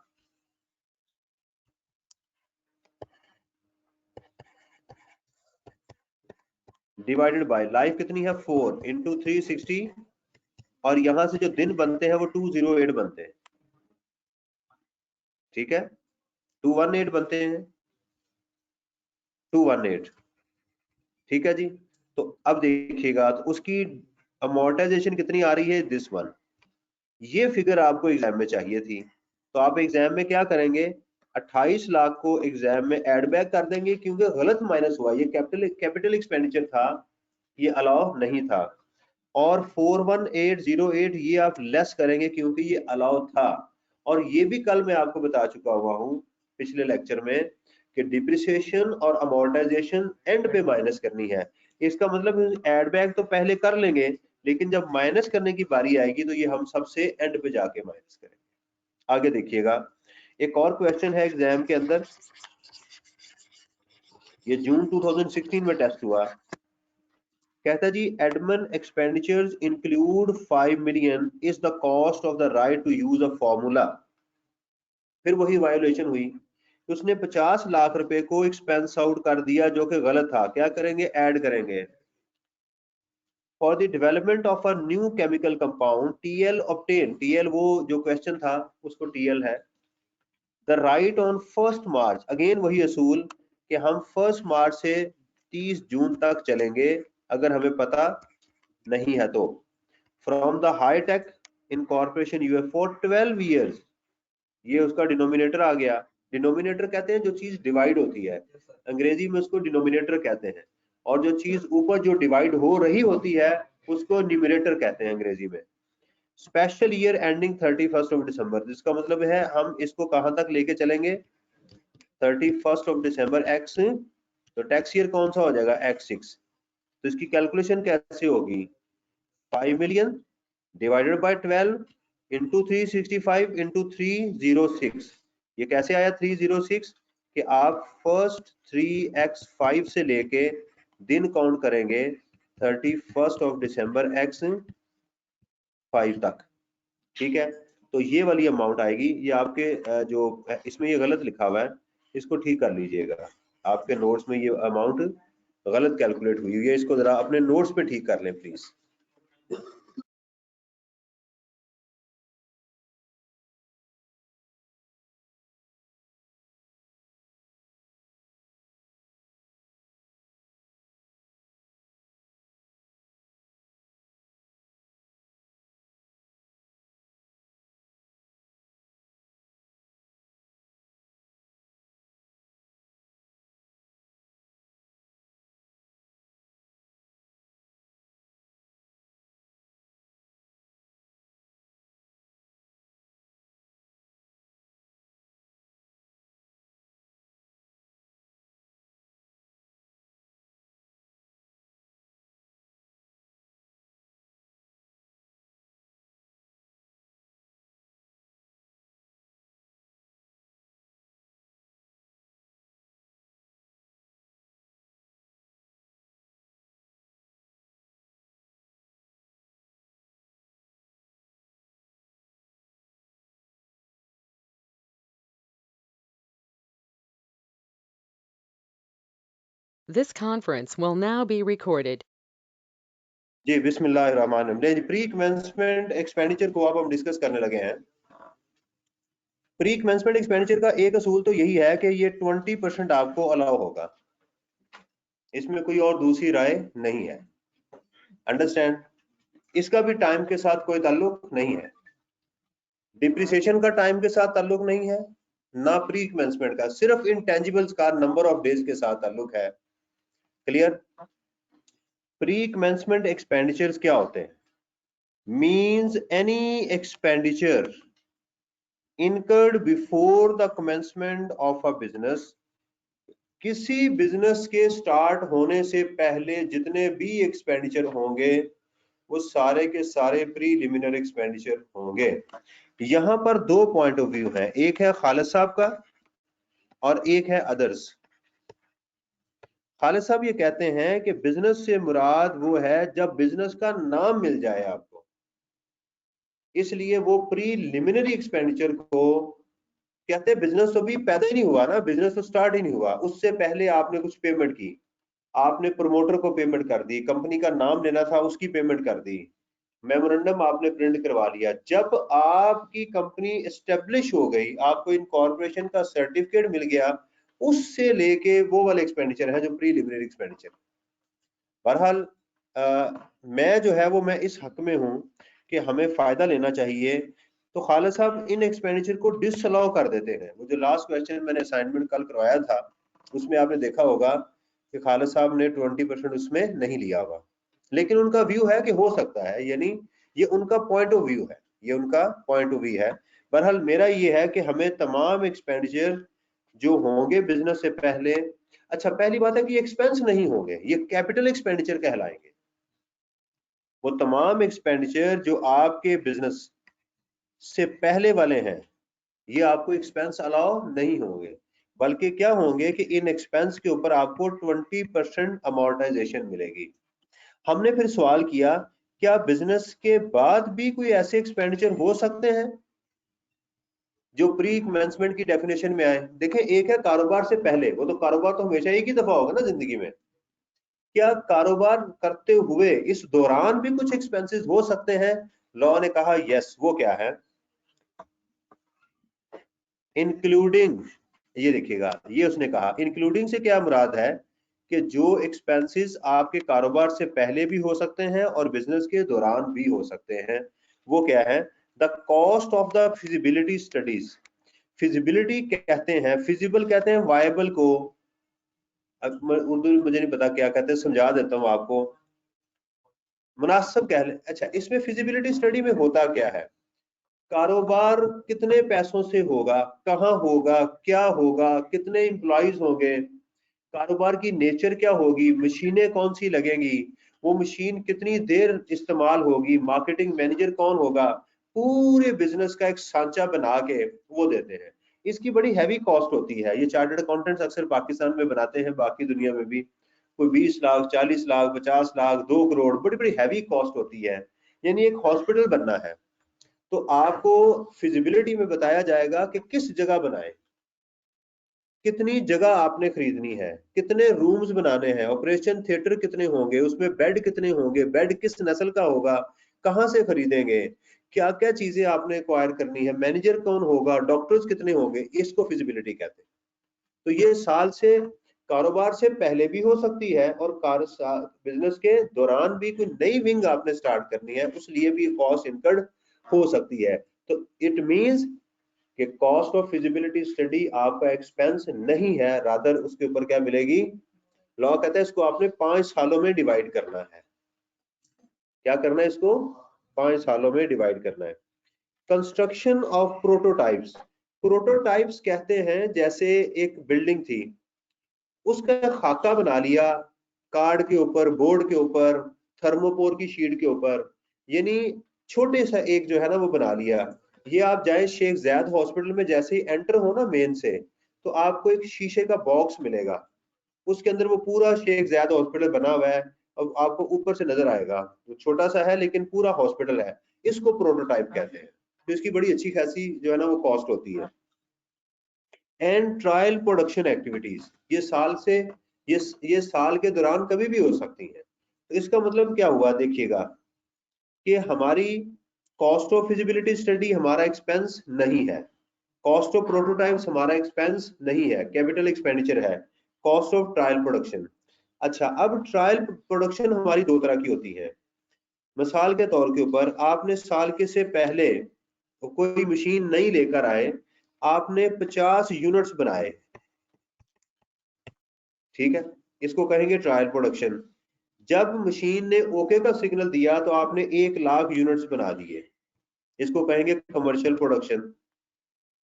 डिवाइडेड बाय लाइफ कितनी है? 4 इंटू 360, और यहां से जो दिन बनते हैं वो 208 बनते हैं। ठीक है, 218 बनते हैं, 218। ठीक है जी, तो अब देखिएगा तो उसकी अमोर्टाइजेशन कितनी आ रही है? This one. ये फिगर आपको एग्जाम में चाहिए थी, तो आप एग्जाम में क्या करेंगे? 28 लाख को एग्जाम में ऐड बैक कर देंगे, क्योंकि गलत माइनस हुआ, ये कैपिटल एक्सपेंडिचर था, ये अलाउ नहीं था। और 41808 ये आप लेस करेंगे क्योंकि ये अलाउ था। और ये भी कल मैं आपको बता चुका हुआ हूं पिछले लेक्चर में कि डिप्रिसिएशन और अमोर्टाइजेशन एंड पे माइनस करनी है। इसका मतलब ऐड बैक तो पहले कर लेंगे, लेकिन जब माइनस करने की बारी आएगी तो ये हम सबसे एंड पे जाके माइनस करेंगे। आगे देखिएगा, एक और क्वेश्चन है एग्जाम के अंदर, ये जून 2016 में टेस्ट हुआ। कहता जी admin expenditures include 5 million is the cost of the right to use a formula. फिर वही वायोलेशन हुई, उसने 50 लाख रुपए को एक्सपेंस आउट कर दिया, जो कि गलत था। क्या करेंगे? ऐड करेंगे। For the development of a new chemical compound TL obtain, TL वो जो क्वेश्चन था उसको टीएल है, the right on 1 March, again वही असूल कि हम 1 मार्च से 30 जून तक चलेंगे अगर हमें पता नहीं है तो, from the hitech incorporation US for 12 years, ये उसका डिनोमिनेटर आ गया। डिनोमिनेटर कहते हैं जो चीज डिवाइड होती है, अंग्रेजी में उसको डिनोमिनेटर कहते हैं, और जो चीज ऊपर जो डिवाइड हो रही होती है उसको न्यूमरेटर कहते हैं अंग्रेजी में। Special year ending 31 of December, जिसका मतलब है हम इसको कहां तक लेके चलेंगे, 31 ऑफ दिसंबर एक्स, तो टैक्स ईयर कौन सा हो जाएगा x6, तो इसकी कैलकुलेशन कैसे होगी, 5 million divided by 12 into 365 into 306, ये कैसे आया 306, कि आप फर्स्ट 3x5 से लेके दिन काउंट करेंगे 31 ऑफ दिसंबर x5 तक, ठीक है। तो ये वाली अमाउंट आएगी, ये आपके जो इसमें ये गलत लिखा हुआ है इसको ठीक कर लीजिएगा, आपके नोट्स में ये अमाउंट गलत कैलकुलेट हुई है, इसको जरा अपने नोट्स पे ठीक कर लें please. This conference will now be recorded. जी बिस्मिल्लाहिर्रहमानिर्रहीम। प्री कमेंसमेंट एक्सपेंडिचर को अब हम डिस्कस करने लगे हैं। प्री कमेंसमेंट एक्सपेंडिचर का एक असूल तो यही है कि ये 20% आपको अलाउ होगा, इसमें कोई और दूसरी राय नहीं है, अंडरस्टैंड। इसका भी टाइम के साथ कोई ताल्लुक नहीं है, डिप्रिसिएशन का टाइम के साथ ताल्लुक नहीं है, ना प्री कमेंसमेंट का, सिर्फ इंटेंजिबल्स का नंबर ऑफ डेज के साथ ताल्लुक है। क्लियर। प्री कमेंसमेंट एक्सपेंडिचर्स क्या होते हैं, means any expenditure incurred before the commencement of a business, किसी बिजनेस के स्टार्ट होने से पहले जितने भी एक्सपेंडिचर होंगे वो सारे के सारे प्रीलिमिनरी एक्सपेंडिचर होंगे। यहां पर दो पॉइंट ऑफ व्यू है, एक है खालिद साहब का और एक है अदर्स। खालिद साहब ये कहते हैं कि बिजनेस से मुराद वो है जब बिजनेस का नाम मिल जाए आपको, इसलिए वो प्रीलिमिनरी एक्सपेंडिचर को कहते हैं। बिजनेस तो भी पैदा ही नहीं हुआ ना, बिजनेस तो स्टार्ट ही नहीं हुआ, उससे पहले आपने कुछ पेमेंट की, आपने प्रमोटर को पेमेंट कर दी, कंपनी का नाम लेना था उसकी पेमेंट कर दी, मेमोरेंडम आपने प्रिंट करवा लिया। जब आपकी कंपनी एस्टेब्लिश हो गई, आपको इनकॉर्पोरेशन का सर्टिफिकेट मिल गया, उससे लेके वो वाले एक्सपेंडिचर है जो प्रीलिमिनरी एक्सपेंडिचर। बहरहाल मैं जो है वो मैं इस हक में हूं कि हमें फायदा लेना चाहिए, तो खालिद साहब इन एक्सपेंडिचर को डिसअलाउ कर देते हैं। वो जो लास्ट क्वेश्चन मैंने असाइनमेंट कल करवाया था उसमें आपने देखा होगा कि खालिद साहब ने 20% उसमें नहीं लिया हुआ, लेकिन उनका व्यू है कि हो सकता है, यानी ये उनका पॉइंट ऑफ व्यू है, ये उनका पॉइंट ऑफ व्यू है। बहरहाल मेरा ये है कि हमें तमाम एक्सपेंडिचर जो होंगे बिजनेस से पहले, अच्छा पहली बात है कि एक्सपेंस नहीं होंगे, ये कैपिटल एक्सपेंडिचर कहलाएंगे। वो तमाम एक्सपेंडिचर जो आपके बिजनेस से पहले वाले हैं ये आपको एक्सपेंस अलाउ नहीं होंगे, बल्कि क्या होंगे कि इन एक्सपेंस के ऊपर आपको 20% अमोर्टाइजेशन मिलेगी। हमने फिर सवाल किया क्या बिजनेस के बाद भी कोई ऐसे एक्सपेंडिचर हो सकते हैं जो प्री कमेंसमेंट की डेफिनेशन में आए। देखें, एक है कारोबार से पहले, वो तो कारोबार तो हमेशा एक ही दफा होगा ना जिंदगी में, क्या कारोबार करते हुए इस दौरान भी कुछ एक्सपेंसेस हो सकते हैं? लॉ ने कहा यस। वो क्या है? इंक्लूडिंग, ये देखिएगा, ये उसने कहा इंक्लूडिंग से क्या मुराद है कि जो एक्सपेंसेस आपके कारोबार से पहले भी हो सकते हैं और बिजनेस के दौरान भी हो सकते हैं। वो क्या है? The cost of the feasibility studies. Feasibility कहते हैं, फिजिबल कहते हैं वायबल को, उर्दू में मुझे नहीं पता क्या कहते हैं, समझा देता हूँ आपको, मुनासिब कह ले। अच्छा, इसमें फिजिबिलिटी स्टडी में होता क्या है? कारोबार कितने पैसों से होगा, कहाँ होगा, क्या होगा, कितने एम्प्लॉइज होंगे, कारोबार की नेचर क्या होगी, मशीनें कौन सी लगेंगी, वो मशीन कितनी देर इस्तेमाल होगी, मार्केटिंग मैनेजर कौन होगा, पूरे बिजनेस का एक सांचा बना के वो देते हैं। इसकी बड़ी हैवी कॉस्ट होती है। ये चार्टर्ड अकाउंटेंट्स अक्सर पाकिस्तान में बनाते हैं, बाकी दुनिया में भी कोई 20 लाख, 40 लाख, 50 लाख, 2 करोड़, बड़ी बड़ी हैवी कॉस्ट होती है। यानी एक हॉस्पिटल बनना है तो आपको फिजिबिलिटी में बताया जाएगा कि किस जगह बनाए, कितनी जगह आपने खरीदनी है, कितने रूम्स बनाने हैं, ऑपरेशन थिएटर कितने होंगे, उसमें बेड कितने होंगे, बेड किस नस्ल का होगा, कहाँ से खरीदेंगे, क्या क्या चीजें आपने एक्वायर करनी है, मैनेजर कौन होगा, डॉक्टर्स कितने होंगे, इसको फिजिबिलिटी कहते हैं। तो ये साल से कारोबार से पहले भी हो सकती है और बिजनेस के दौरान भी कोई नई विंग आपने स्टार्ट करनी है, उसलिए भी कॉस्ट इनकर्ड हो सकती है। तो इट मींस कि कॉस्ट ऑफ फिजिबिलिटी स्टडी आपका एक्सपेंस नहीं है, रादर उसके ऊपर क्या मिलेगी? लॉ कहता है इसको आपने 5 सालों में डिवाइड करना है। क्या करना है? इसको 5 सालों में डिवाइड करना है। Construction of prototypes. प्रोटोटाइप्स कहते हैं जैसे एक बिल्डिंग थी, उसका खाका बना लिया कार्ड के ऊपर, बोर्ड के ऊपर, थर्मोपोर की शीट के ऊपर, यानी छोटे सा एक जो है ना वो बना लिया। ये आप जाए शेख जैद हॉस्पिटल में, जैसे ही एंटर हो ना मेन से, तो आपको एक शीशे का बॉक्स मिलेगा, उसके अंदर वो पूरा शेख जैद हॉस्पिटल बना हुआ है। अब आपको ऊपर से नजर आएगा, तो छोटा सा है लेकिन पूरा हॉस्पिटल है। इसको प्रोटोटाइप कहते हैं। तो इसकी बड़ी अच्छी खासी जो है ना वो कॉस्ट होती है। एंड ट्रायल प्रोडक्शन एक्टिविटीज, ये साल से ये साल के दौरान कभी भी हो सकती है। तो इसका मतलब क्या हुआ? देखिएगा कि हमारी कॉस्ट ऑफ फिजिबिलिटी स्टडी हमारा एक्सपेंस नहीं है, कॉस्ट ऑफ प्रोटोटाइप्स हमारा एक्सपेंस नहीं है, कैपिटल एक्सपेंडिचर है। Cost of trial production. अच्छा, अब ट्रायल प्रोडक्शन हमारी दो तरह की होती है। मिसाल के तौर के ऊपर आपने साल के से पहले कोई मशीन नहीं लेकर आए, आपने 50 यूनिट्स बनाए, ठीक है, इसको कहेंगे ट्रायल प्रोडक्शन। जब मशीन ने ओके का सिग्नल दिया तो आपने 1 लाख यूनिट्स बना दिए, इसको कहेंगे कमर्शियल प्रोडक्शन।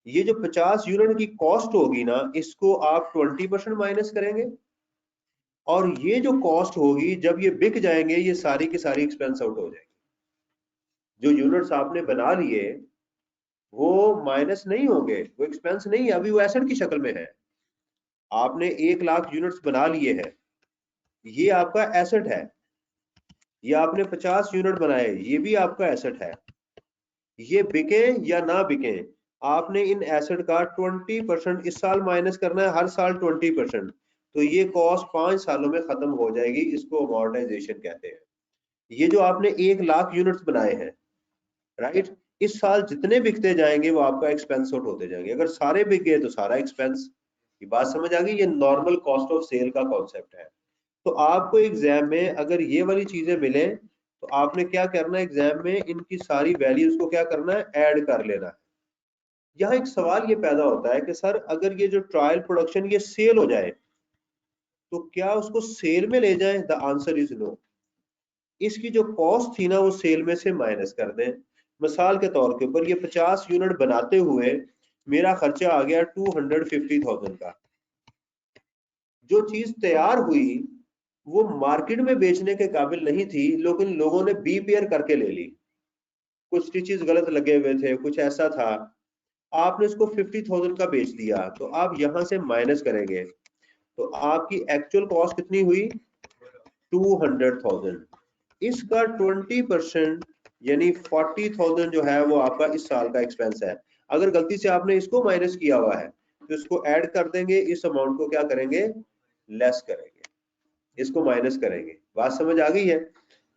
ये जो 50 यूनिट की कॉस्ट होगी ना, इसको आप 20% माइनस करेंगे, और ये जो कॉस्ट होगी जब ये बिक जाएंगे, ये सारी की सारी एक्सपेंस आउट हो जाएगी। जो यूनिट्स आपने बना लिए वो माइनस नहीं होंगे, वो एक्सपेंस नहीं है, अभी वो एसेट की शक्ल में है। आपने 1 लाख यूनिट्स बना लिए हैं, ये आपका एसेट है। ये आपने 50 यूनिट बनाए, ये भी आपका एसेट है। ये बिके या ना बिके, आपने इन एसेट का 20% इस साल माइनस करना है, हर साल 20%। तो ये कॉस्ट 5 सालों में खत्म हो जाएगी, इसको अमोर्टाइजेशन कहते हैं। ये जो आपने 1 लाख यूनिट्स बनाए हैं, राइट, इस साल जितने बिकते जाएंगे वो आपका एक्सपेंस आउट होते जाएंगे। अगर सारे बिक गए तो सारा एक्सपेंस। ये बात समझ आ गई? ये नॉर्मल कॉस्ट ऑफ सेल का कॉन्सेप्ट है। तो आपको एग्जाम में अगर ये वाली चीजें मिले तो आपने क्या करना है, एग्जाम में इनकी सारी वैल्यूज को क्या करना है, ऐड कर लेना है। यहाँ एक सवाल ये पैदा होता है कि सर अगर ये जो ट्रायल प्रोडक्शन ये सेल हो जाए तो क्या उसको सेल में ले जाएं? The answer is no. इसकी जो कॉस्ट थी ना वो सेल में से माइनस कर दें। मिसाल के तौर के ऊपर ये 50 यूनिट बनाते हुए मेरा खर्चा आ गया 250,000 का। जो चीज तैयार हुई वो मार्केट में बेचने के काबिल नहीं थी, लेकिन लोगों ने बी पेयर करके ले ली। कुछ स्टिचेस गलत लगे हुए थे, कुछ ऐसा था, आपने इसको 50,000 का बेच दिया, तो आप यहां से माइनस करेंगे तो आपकी एक्चुअल कॉस्ट कितनी हुई? 200,000। इसका 20% यानी 40,000 जो है वो आपका इस साल का एक्सपेंस है। अगर गलती से आपने इसको माइनस किया हुआ है तो इसको ऐड कर देंगे, इस अमाउंट को क्या करेंगे, लेस करेंगे। इसको माइनस करेंगे। बात समझ आ गई है?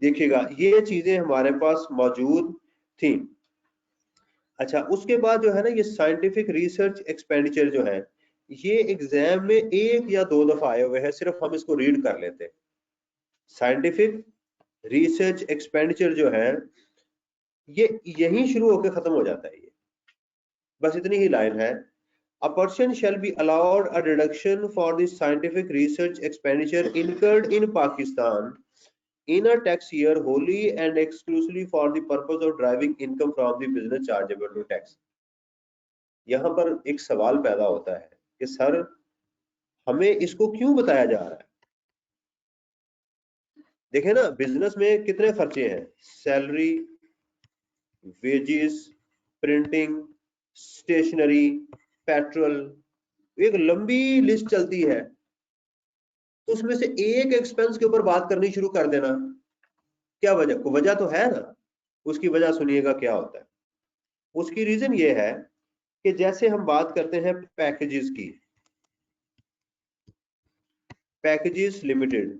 देखिएगा ये चीजें हमारे पास मौजूद थी। अच्छा, उसके बाद जो है ना, ये साइंटिफिक रिसर्च एक्सपेंडिचर जो है, ये एग्जाम में एक या दो दफा आए हुए हैं, सिर्फ हम इसको रीड कर लेते हैं। साइंटिफिक रिसर्च एक्सपेंडिचर जो है, ये यहीं शुरू होकर खत्म हो जाता है। ये बस इतनी ही लाइन है। A person shall be allowed a deduction for the scientific research expenditure incurred in Pakistan in a tax year wholly and exclusively for the purpose of driving income from the business chargeable to tax। यहाँ पर एक सवाल पैदा होता है कि sir हमें इसको क्यों बताया जा रहा है? देखें ना, बिजनेस में कितने खर्चे हैं, salary, wages, printing, stationery, petrol, एक लंबी लिस्ट चलती है। तो उसमें से एक एक्सपेंस के ऊपर बात करनी शुरू कर देना, क्या वजह? को वजह तो है ना। उसकी वजह सुनिएगा क्या होता है। उसकी रीजन ये है कि जैसे हम बात करते हैं पैकेजेस की, पैकेजेस लिमिटेड,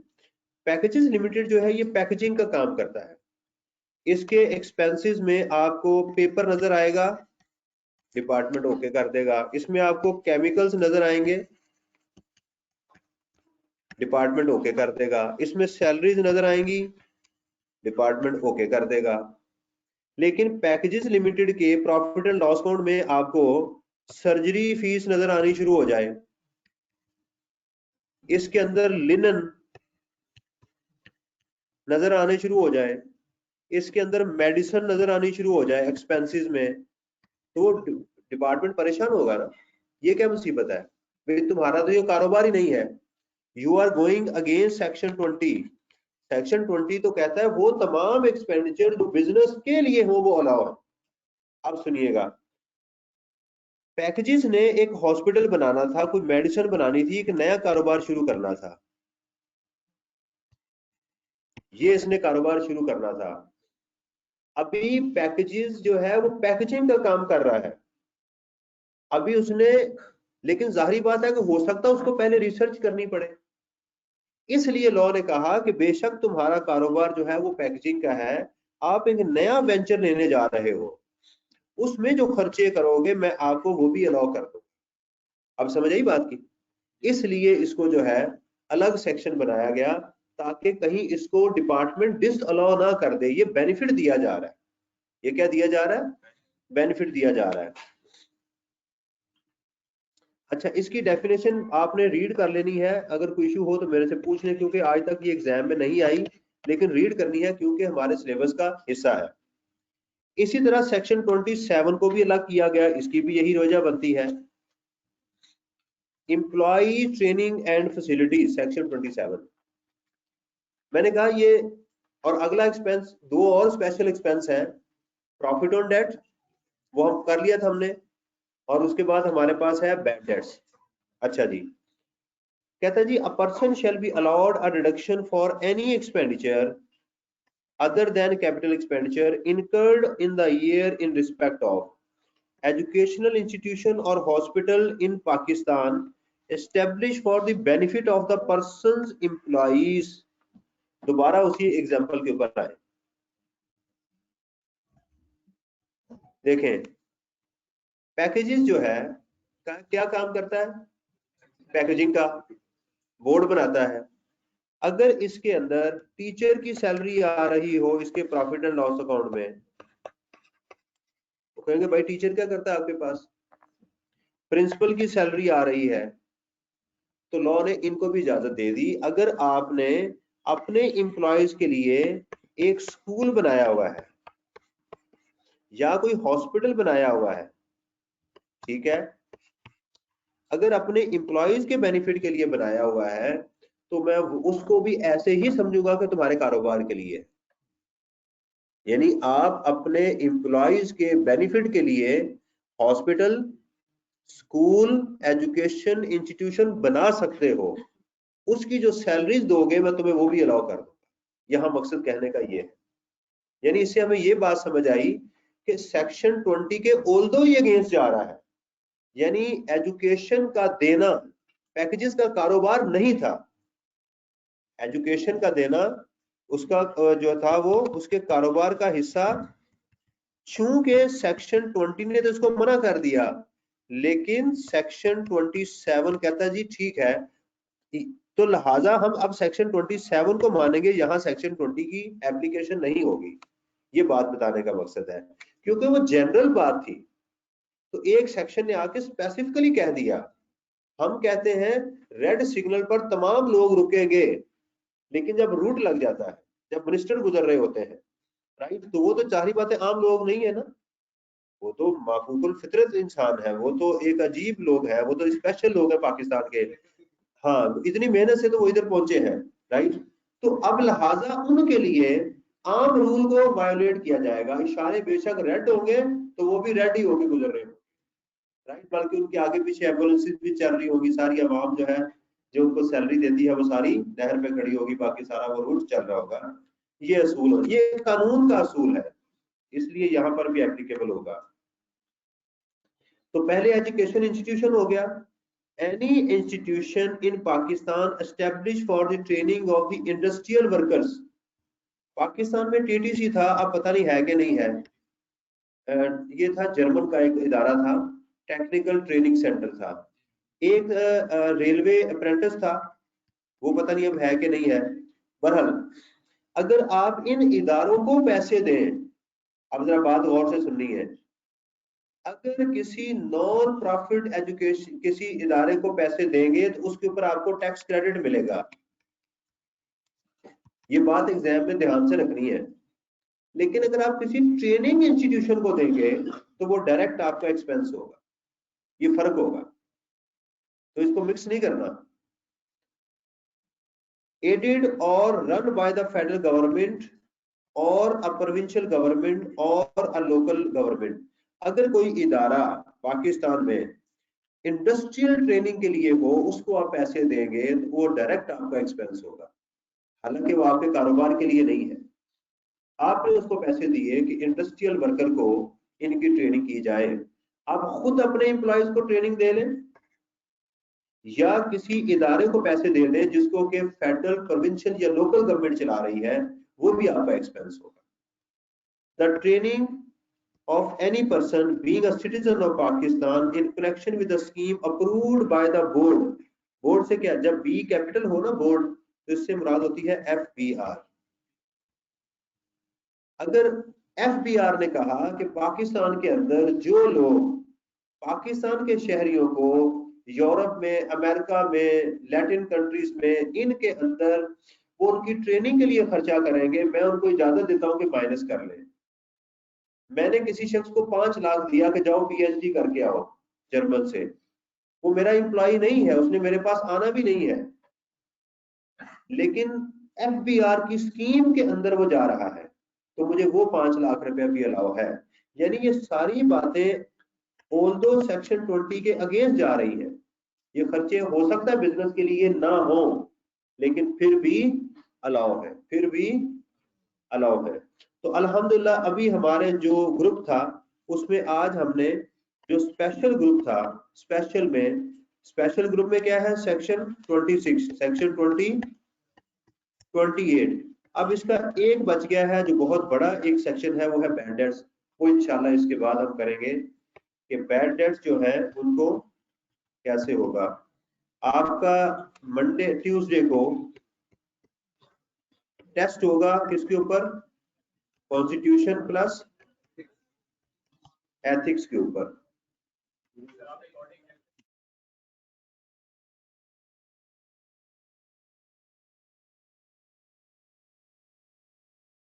पैकेजेस लिमिटेड जो है ये पैकेजिंग का काम करता है। इसके एक्सपेंसेस में आपको पेपर नजर आएगा, डिपार्टमेंट ओके कर देगा। इसमें आपको केमिकल्स नजर आएंगे, डिपार्टमेंट ओके कर देगा। इसमें सैलरीज नजर आएंगी, डिपार्टमेंट ओके कर देगा। लेकिन पैकेजेस लिमिटेड के प्रॉफिट एंड लॉस अकाउंट में आपको सर्जरी फीस नजर आनी शुरू हो जाए, इसके अंदर लिनन नजर आने शुरू हो जाए, इसके अंदर मेडिसिन नजर आनी शुरू हो जाए एक्सपेंसेस में, तो डिपार्टमेंट परेशान होगा ना। ये क्या मुसीबत है भाई, तुम्हारा तो ये कारोबार ही नहीं है। You are going against section 20। Section 20 तो कहता है वो तमाम एक्सपेंडिचर जो बिजनेस के लिए हो वो अलाउ है। अब सुनिएगा, पैकेजेस ने एक हॉस्पिटल बनाना था, कोई मेडिसिन बनानी थी, एक नया कारोबार शुरू करना था, ये इसने कारोबार शुरू करना था। अभी पैकेजेस जो है वो पैकेजिंग का काम कर रहा है अभी उसने, लेकिन जाहिर बात है कि हो सकता है उसको पहले रिसर्च करनी पड़े। इसलिए लॉ ने कहा कि बेशक तुम्हारा कारोबार जो है वो पैकेजिंग का है, आप एक नया वेंचर लेने जा रहे हो, उसमें जो खर्चे करोगे मैं आपको वो भी अलाउ कर दूं। अब समझ आई बात की? इसलिए इसको जो है अलग सेक्शन बनाया गया, ताकि कहीं इसको डिपार्टमेंट डिस अलाउ ना कर दे। ये बेनिफिट दिया जा रहा है। ये क्या दिया जा रहा है? बेनिफिट दिया जा रहा है। अच्छा, इसकी डेफिनेशन आपने रीड कर लेनी है। अगर कोई इशू हो तो मेरे से पूछ लें, क्योंकि आज तक ये एग्जाम में नहीं आई, लेकिन रीड करनी है क्योंकि हमारे सिलेबस का हिस्सा है। इसी तरह सेक्शन 27 को भी अलग किया गया, इसकी भी यही वजह बनती है। Employ training and facilities, section 27। मैंने कहा ये, और अगला एक्सपेंस, दो और स्पेशल एक्सपेंस है। प्रॉफिट ऑन डेट वो हम कर लिया था हमने, और उसके बाद हमारे पास है बैड डेट्स। अच्छा जी, कहता है जी, a person shall be allowed a deduction for any expenditure other than capital expenditure incurred in the year in respect of educational institution or hospital in Pakistan established for the benefit of the person's employees। दोबारा उसी example के ऊपर आए, देखें packages जो है क्या काम करता है? पैकेजिंग का, बोर्ड बनाता है। अगर इसके अंदर टीचर की सैलरी आ रही हो इसके प्रॉफिट एंड लॉस अकाउंट में, तो कहेंगे भाई टीचर क्या करता है आपके पास? प्रिंसिपल की सैलरी आ रही है, तो लॉ ने इनको भी इजाजत दे दी। अगर आपने अपने एम्प्लॉयज के लिए एक स्कूल बनाया हुआ है या कोई हॉस्पिटल बनाया हुआ है, ठीक है, अगर अपने एम्प्लॉयज के बेनिफिट के लिए बनाया हुआ है, तो मैं उसको भी ऐसे ही समझूंगा कि तुम्हारे कारोबार के लिए। यानी आप अपने एम्प्लॉयज के बेनिफिट के लिए हॉस्पिटल, स्कूल, एजुकेशन इंस्टीट्यूशन बना सकते हो, उसकी जो सैलरीज दोगे मैं तुम्हें वो भी अलाउ कर दूंगा। यहां मकसद कहने का ये है। यानी इससे हमें ये बात समझ आई कि सेक्शन 20 के ओल्दो ये अगेंस्ट जा रहा है, यानी एजुकेशन का देना पैकेजेस का कारोबार नहीं था, एजुकेशन का देना उसका जो था वो उसके कारोबार का हिस्सा, चूंकि सेक्शन 20 ने तो इसको मना कर दिया, लेकिन सेक्शन 27 कहता है जी ठीक है, तो लिहाजा हम अब सेक्शन 27 को मानेंगे, यहाँ सेक्शन 20 की एप्लीकेशन नहीं होगी। ये बात बताने का मकसद है, क्योंकि वो जनरल बात थी, तो एक सेक्शन ने आके स्पेसिफिकली कह दिया। हम कहते हैं रेड सिग्नल पर तमाम लोग रुकेंगे, लेकिन जब रूट लग जाता है, जब मिनिस्टर गुजर रहे होते हैं, राइट, तो वो तो चार ही बातें आम लोग नहीं है ना, वो तो माकूल फितरत इंसान है, वो तो एक अजीब लोग है, वो तो स्पेशल लोग है पाकिस्तान के। हाँ, इतनी मेहनत से तो वो इधर पहुंचे हैं, राइट। तो अब लिहाजा उनके लिए आम रूल को वायोलेट किया जाएगा। इशारे बेशक रेड होंगे तो वो भी रेड ही होके गुजर रहे होंगे, राइट, बल्कि उनके आगे पीछे एम्बुलेंसेज भी चल रही होगी, सारी आवाम जो है जो उनको सैलरी देती है वो सारी नहर पे खड़ी होगी, बाकी सारा वो रूट चल रहा होगा। ये असूल हो, ये कानून का असूल है, इसलिए यहाँ पर भी एप्लीकेबल होगा। तो पहले एजुकेशन इंस्टीट्यूशन हो गया, any institution in Pakistan established for the training of the industrial workers। Pakistan में टीटीसी था, अब पता नहीं है कि नहीं है, ये था जर्मन का एक इदारा था, टेक्निकल ट्रेनिंग सेंटर था। एक रेलवे अप्रेंटिस था, वो पता नहीं अब है कि नहीं है। बहरहाल अगर आप इन इदारों को पैसे दें, अब जरा बात गौर से सुननी है, अगर किसी नॉन प्रॉफिट एजुकेशन किसी इदारे को पैसे देंगे तो उसके ऊपर आपको टैक्स क्रेडिट मिलेगा। ये बात एग्जाम में ध्यान से रखनी है। लेकिन अगर आप किसी ट्रेनिंग इंस्टीट्यूशन को देंगे तो वो डायरेक्ट आपका एक्सपेंस होगा, ये फर्क होगा, तो इसको मिक्स नहीं करना। एडेड और run by the federal government और अ प्रोविंशियल गवर्नमेंट और अ लोकल गवर्नमेंट। अगर कोई इदारा पाकिस्तान में इंडस्ट्रियल ट्रेनिंग के लिए हो, उसको आप पैसे देंगे तो वो डायरेक्ट आपका एक्सपेंस होगा, हालांकि वो आपके कारोबार के लिए नहीं है। आपने उसको पैसे दिए कि इंडस्ट्रियल वर्कर को इनकी ट्रेनिंग की जाए, आप खुद अपने एम्प्लॉयज को ट्रेनिंग दे लें या किसी इदारे को पैसे दे दें जिसको कि फेडरल, प्रोविंशियल या लोकल गवर्नमेंट चला रही है, वो भी आपका एक्सपेंस होगा। The training of any person being a citizen of Pakistan in connection with the scheme approved by the board। Board से क्या, जब बी कैपिटल हो ना बोर्ड, तो इससे मुराद होती है FBR। अगर FBR ने कहा कि पाकिस्तान के अंदर जो लोग पाकिस्तान के शहरियों को यूरोप में, अमेरिका में, लैटिन कंट्रीज में, इनके अंदर वो उनकी ट्रेनिंग के लिए खर्चा करेंगे, मैं उनको इजाजत देता हूं कि माइनस कर लें। मैंने किसी शख्स को 5 लाख दिया कि जाओ PhD करके आओ जर्मन से, वो मेरा एम्प्लॉय नहीं है, उसने मेरे पास आना भी नहीं है, लेकिन FBR की स्कीम के अंदर वो जा रहा है, तो मुझे वो 5 लाख रुपया भी अलाउ है। यानी ये सारी बातें ऑल्दो सेक्शन 20 के अगेंस्ट जा रही है। ये खर्चे हो सकता है बिजनेस के लिए ना हो, लेकिन फिर भी अलाउ है, फिर भी अलाउ है। तो अल्हम्दुलिल्लाह अभी हमारे जो ग्रुप था उसमें आज हमने जो स्पेशल ग्रुप था, स्पेशल ग्रुप में क्या है, सेक्शन 26, सेक्शन 20, 28। अब इसका एक बच गया है जो बहुत बड़ा एक सेक्शन है, वो है बैड डेट्स। वो इंशाल्लाह इसके बाद हम करेंगे कि बैड डेट्स जो है उनको कैसे होगा। आपका मंडे ट्यूसडे को टेस्ट होगा किसके ऊपर, कॉन्स्टिट्यूशन प्लस एथिक्स के ऊपर।